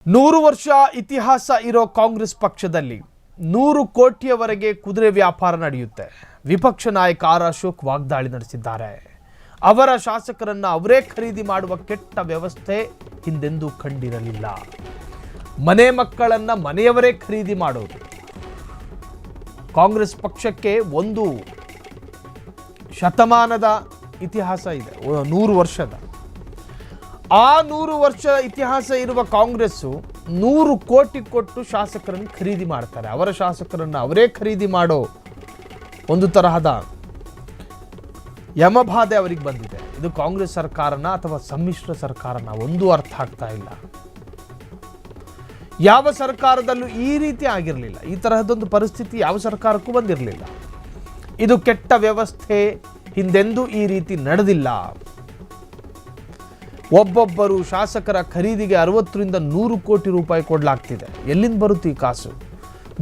100 ವರ್ಷ ಇತಿಹಾಸ ಇರೋ ಕಾಂಗ್ರೆಸ್ ಪಕ್ಷದಲ್ಲಿ 100 ಕೋಟಿಯವರೆಗೆ ಕುದುರೆ ವ್ಯಾಪಾರ ನಡೆಯುತ್ತೆ. ವಿಪಕ್ಷ ನಾಯಕ ಆರ್ ಅಶೋಕ್ ವಾಗ್ದಾಳಿ ನಡೆಸಿದ್ದಾರೆ. ಅವರ ಶಾಸಕರನ್ನ ಅವರೇ ಖರೀದಿ ಮಾಡುವ ಕೆಟ್ಟ ವ್ಯವಸ್ಥೆ ಹಿಂದೆಂದೂ ಕಂಡಿರಲಿಲ್ಲ. ಮನೆ ಮಕ್ಕಳನ್ನ ಮನೆಯವರೇ ಖರೀದಿ ಮಾಡೋದು. ಕಾಂಗ್ರೆಸ್ ಪಕ್ಷಕ್ಕೆ ಒಂದು ಶತಮಾನದ ಇತಿಹಾಸ ಇದೆ, 100 ವರ್ಷದ. ಆ 100 ವರ್ಷ ಇತಿಹಾಸ ಇರುವ ಕಾಂಗ್ರೆಸ್ಸು 100 ಕೋಟಿ ಕೊಟ್ಟು ಶಾಸಕರನ್ನು ಖರೀದಿ ಮಾಡ್ತಾರೆ. ಅವರ ಶಾಸಕರನ್ನು ಅವರೇ ಖರೀದಿ ಮಾಡೋ ಒಂದು ತರಹದ ಯಮಬಾಧೆ ಅವರಿಗೆ ಬಂದಿದೆ. ಇದು ಕಾಂಗ್ರೆಸ್ ಸರ್ಕಾರನ ಅಥವಾ ಸಮ್ಮಿಶ್ರ ಸರ್ಕಾರನ ಒಂದು ಅರ್ಥ ಆಗ್ತಾ ಇಲ್ಲ. ಯಾವ ಸರ್ಕಾರದಲ್ಲೂ ಈ ರೀತಿ ಆಗಿರಲಿಲ್ಲ. ಈ ತರಹದೊಂದು ಪರಿಸ್ಥಿತಿ ಯಾವ ಸರ್ಕಾರಕ್ಕೂ ಬಂದಿರಲಿಲ್ಲ. ಇದು ಕೆಟ್ಟ ವ್ಯವಸ್ಥೆ, ಹಿಂದೆಂದೂ ಈ ರೀತಿ ನಡೆದಿಲ್ಲ. ಒಬ್ಬೊಬ್ಬರು ಶಾಸಕರ ಖರೀದಿಗೆ 60ರಿಂದ 100 ಕೋಟಿ ರೂಪಾಯಿ ಕೊಡಲಾಗ್ತಿದೆ. ಎಲ್ಲಿಂದ ಬರುತ್ತೆ ಈ ಕಾಸು?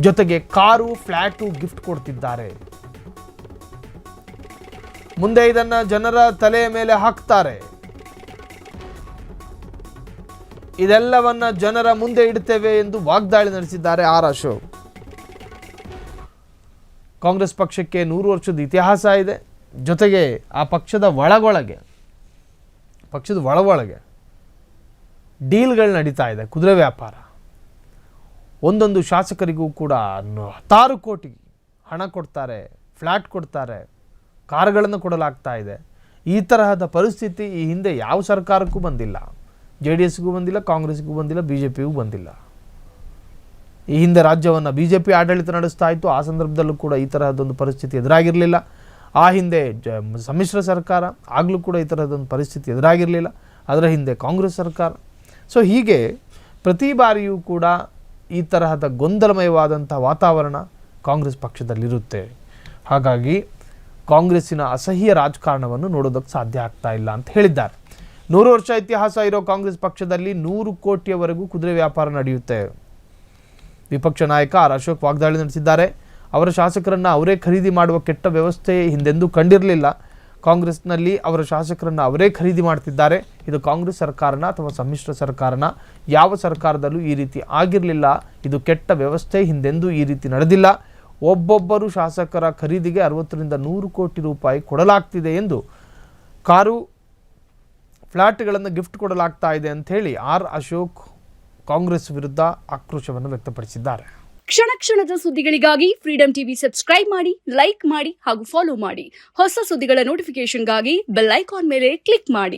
ಜೊತೆಗೆ ಕಾರು, ಫ್ಲ್ಯಾಟು ಗಿಫ್ಟ್ ಕೊಡ್ತಿದ್ದಾರೆ. ಮುಂದೆ ಇದನ್ನ ಜನರ ತಲೆಯ ಮೇಲೆ ಹಾಕ್ತಾರೆ. ಇದೆಲ್ಲವನ್ನ ಜನರ ಮುಂದೆ ಇಡ್ತೇವೆ ಎಂದು ವಾಗ್ದಾಳಿ ನಡೆಸಿದ್ದಾರೆ ಆರ್ ಅಶೋಕ್. ಕಾಂಗ್ರೆಸ್ ಪಕ್ಷಕ್ಕೆ 100 ವರ್ಷದ ಇತಿಹಾಸ ಇದೆ. ಜೊತೆಗೆ ಆ ಪಕ್ಷದ ಒಳಗೊಳಗೆ ಡೀಲ್ಗಳು ನಡೀತಾ ಇದೆ, ಕುದುರೆ ವ್ಯಾಪಾರ. ಒಂದೊಂದು ಶಾಸಕರಿಗೂ ಕೂಡ 10 ಕೋಟಿ ಹಣ ಕೊಡ್ತಾರೆ, ಫ್ಲ್ಯಾಟ್ ಕೊಡ್ತಾರೆ, ಕಾರುಗಳನ್ನು ಕೊಡಲಾಗ್ತಾ ಇದೆ. ಈ ತರಹದ ಪರಿಸ್ಥಿತಿ ಈ ಹಿಂದೆ ಯಾವ ಸರ್ಕಾರಕ್ಕೂ ಬಂದಿಲ್ಲ. JDSಗೂ ಬಂದಿಲ್ಲ, ಕಾಂಗ್ರೆಸ್ಗೂ ಬಂದಿಲ್ಲ, BJPಗೂ ಬಂದಿಲ್ಲ. ಈ ಹಿಂದೆ ರಾಜ್ಯವನ್ನು BJP ಆಡಳಿತ ನಡೆಸ್ತಾ ಇತ್ತು. ಆ ಸಂದರ್ಭದಲ್ಲೂ ಕೂಡ ಈ ತರಹದೊಂದು ಪರಿಸ್ಥಿತಿ ಎದುರಾಗಿರಲಿಲ್ಲ. ಆ ಹಿಂದೆ ಸಮ್ಮಿಶ್ರ ಸರ್ಕಾರ, ಆಗಲೂ ಕೂಡ ಈ ಥರದೊಂದು ಪರಿಸ್ಥಿತಿ ಎದುರಾಗಿರಲಿಲ್ಲ. ಅದರ ಹಿಂದೆ ಕಾಂಗ್ರೆಸ್ ಸರ್ಕಾರ. ಸೊ ಹೀಗೆ ಪ್ರತಿ ಬಾರಿಯೂ ಕೂಡ ಈ ತರಹದ ಗೊಂದಲಮಯವಾದಂಥ ವಾತಾವರಣ ಕಾಂಗ್ರೆಸ್ ಪಕ್ಷದಲ್ಲಿರುತ್ತೆ. ಹಾಗಾಗಿ ಕಾಂಗ್ರೆಸ್ಸಿನ ಅಸಹ್ಯ ರಾಜಕಾರಣವನ್ನು ನೋಡೋದಕ್ಕೆ ಸಾಧ್ಯ ಆಗ್ತಾ ಇಲ್ಲ ಅಂತ ಹೇಳಿದ್ದಾರೆ. 100 ವರ್ಷ ಇತಿಹಾಸ ಇರೋ ಕಾಂಗ್ರೆಸ್ ಪಕ್ಷದಲ್ಲಿ 100 ಕೋಟಿಯವರೆಗೂ ಕುದುರೆ ವ್ಯಾಪಾರ ನಡೆಯುತ್ತೆ. ವಿಪಕ್ಷ ನಾಯಕ ಆರ್ ಅಶೋಕ್ ವಾಗ್ದಾಳಿ ನಡೆಸಿದ್ದಾರೆ. ಅವರ ಶಾಸಕರನ್ನು ಅವರೇ ಖರೀದಿ ಮಾಡುವ ಕೆಟ್ಟ ವ್ಯವಸ್ಥೆ ಹಿಂದೆಂದೂ ಕಂಡಿರಲಿಲ್ಲ. ಕಾಂಗ್ರೆಸ್ನಲ್ಲಿ ಅವರ ಶಾಸಕರನ್ನು ಅವರೇ ಖರೀದಿ ಮಾಡ್ತಿದ್ದಾರೆ. ಇದು ಕಾಂಗ್ರೆಸ್ ಸರ್ಕಾರನ ಅಥವಾ ಸಮ್ಮಿಶ್ರ ಸರ್ಕಾರನ? ಯಾವ ಸರ್ಕಾರದಲ್ಲೂ ಈ ರೀತಿ ಆಗಿರಲಿಲ್ಲ. ಇದು ಕೆಟ್ಟ ವ್ಯವಸ್ಥೆ, ಹಿಂದೆಂದೂ ಈ ರೀತಿ ನಡೆದಿಲ್ಲ. ಒಬ್ಬೊಬ್ಬರು ಶಾಸಕರ ಖರೀದಿಗೆ 60ರಿಂದ 100 ಕೋಟಿ ರೂಪಾಯಿ ಕೊಡಲಾಗ್ತಿದೆ ಎಂದು, ಕಾರು, ಫ್ಲ್ಯಾಟ್ಗಳನ್ನು ಗಿಫ್ಟ್ ಕೊಡಲಾಗ್ತಾ ಇದೆ ಅಂಥೇಳಿ ಆರ್ ಅಶೋಕ್ ಕಾಂಗ್ರೆಸ್ ವಿರುದ್ಧ ಆಕ್ರೋಶವನ್ನು ವ್ಯಕ್ತಪಡಿಸಿದ್ದಾರೆ. ಕ್ಷಣ ಕ್ಷಣದ ಸುದ್ದಿಗಳಿಗಾಗಿ ಫ್ರೀಡಂ ಟಿವಿ ಸಬ್ಸ್ಕ್ರೈಬ್ ಮಾಡಿ, ಲೈಕ್ ಮಾಡಿ ಹಾಗೂ ಫಾಲೋ ಮಾಡಿ. ಹೊಸ ಸುದ್ದಿಗಳ ನೋಟಿಫಿಕೇಶನ್ಗಾಗಿ ಬೆಲ್ ಐಕಾನ್ ಮೇಲೆ ಕ್ಲಿಕ್ ಮಾಡಿ.